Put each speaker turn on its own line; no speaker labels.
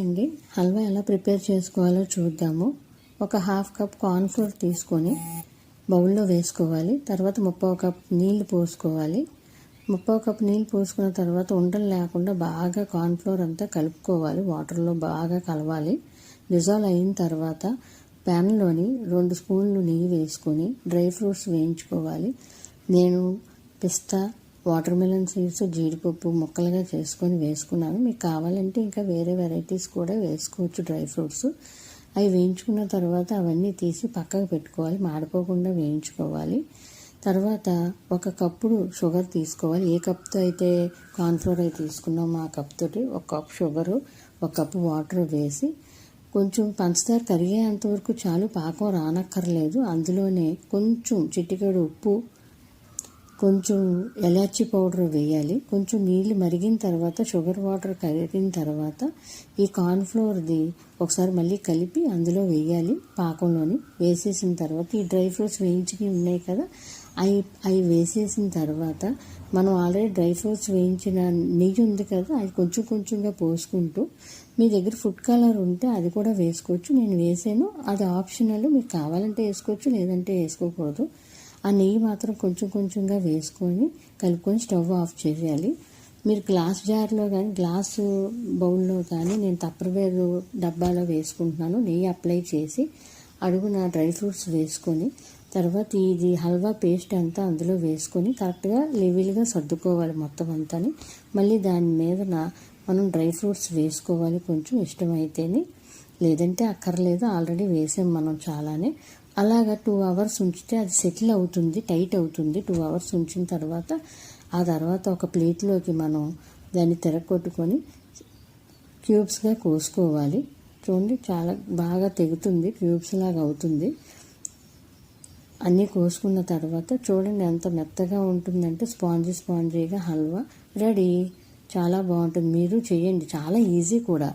అండి, హల్వా ఎలా ప్రిపేర్ చేసుకోవాలో చూద్దాము. ఒక హాఫ్ కప్ కార్న్ఫ్లోర్ తీసుకొని బౌల్లో వేసుకోవాలి. తర్వాత 1/2 కప్ నీళ్లు పోసుకోవాలి. 1/2 కప్ నీళ్ళు పోసుకున్న తర్వాత ఉండలు లేకుండా బాగా కార్న్ఫ్లోర్ అంతా కలుపుకోవాలి. వాటర్లో బాగా కలవాలి. డిజాల్వ్ అయిన తర్వాత ప్యాన్లోని 2 స్పూన్లు నెయ్యి వేసుకొని డ్రై ఫ్రూట్స్ వేయించుకోవాలి. నేను పిస్తా, వాటర్ మిలన్ సీడ్స్, జీడిపప్పు ముక్కలుగా చేసుకొని వేసుకున్నాను. మీకు కావాలంటే ఇంకా వేరే వెరైటీస్ కూడా వేసుకోవచ్చు డ్రై ఫ్రూట్స్. అవి వేయించుకున్న తర్వాత అవన్నీ తీసి పక్కకు పెట్టుకోవాలి. మాడిపోకుండా వేయించుకోవాలి. తర్వాత 1 కప్పుడు షుగర్ తీసుకోవాలి. ఏ కప్తో అయితే కార్న్ఫ్లోర్ అయితే తీసుకున్నామో ఆ కప్ తోటి 1 కప్ షుగరు, 1 కప్పు వాటర్ వేసి కొంచెం పంచదార కరిగేంత వరకు చాలు, పాకం రానక్కర్లేదు. అందులోనే కొంచెం చిటికెడు ఉప్పు, కొంచెం ఎలాచీ పౌడర్ వేయాలి. కొంచెం నీళ్ళు మరిగిన తర్వాత షుగర్ వాటర్ కరిగిన తర్వాత ఈ కార్న్ఫ్లోర్ది ఒకసారి మళ్ళీ కలిపి అందులో పాకంలోని వేసేసిన తర్వాత ఈ డ్రై ఫ్రూట్స్ వేయించి ఉన్నాయి కదా, అవి వేసేసిన తర్వాత మనం ఆల్రెడీ డ్రై ఫ్రూట్స్ వేయించిన నెయ్యి ఉంది కదా, అది కొంచెం కొంచెంగా పోసుకుంటూ మీ దగ్గర ఫుడ్ కలర్ ఉంటే అది కూడా వేసుకోవచ్చు. నేను వేసాను, అది ఆప్షనల్, మీకు కావాలంటే వేసుకోవచ్చు, లేదంటే వేసుకోకూడదు. ఆ నెయ్యి మాత్రం కొంచెం కొంచెంగా వేసుకొని కలుపుకొని స్టవ్ ఆఫ్ చేయాలి. మీరు గ్లాస్ జార్లో కానీ గ్లాసు బౌల్లో కానీ, నేను టప్పర్వేర్ డబ్బాలో వేసుకుంటున్నాను. నెయ్యి అప్లై చేసి అడుగున డ్రై ఫ్రూట్స్ వేసుకొని తర్వాత ఇది హల్వా పేస్ట్ అంతా అందులో వేసుకొని కరెక్ట్గా లెవెల్గా సర్దుకోవాలి మొత్తం అంతాని. మళ్ళీ దాని మీద మనం డ్రై ఫ్రూట్స్ వేసుకోవాలి కొంచెం ఇష్టమైతేనే, లేదంటే అక్కర్లేదు, ఆల్రెడీ వేసాం మనం చాలానే. అలాగా 2 అవర్స్ ఉంచితే అది సెటిల్ అవుతుంది, టైట్ అవుతుంది. 2 అవర్స్ ఉంచిన తర్వాత ఆ తర్వాత ఒక ప్లేట్లోకి మనం దాన్ని తిరగొట్టుకొని క్యూబ్స్గా కోసుకోవాలి. చూడండి, చాలా బాగా తెగుతుంది, క్యూబ్స్ లాగా అవుతుంది. అన్నీ కోసుకున్న తర్వాత చూడండి ఎంత మెత్తగా ఉంటుందంటే స్పాంజీగా హల్వా రెడీ. చాలా బాగుంటుంది, మీరు చేయండి, చాలా ఈజీ కూడా.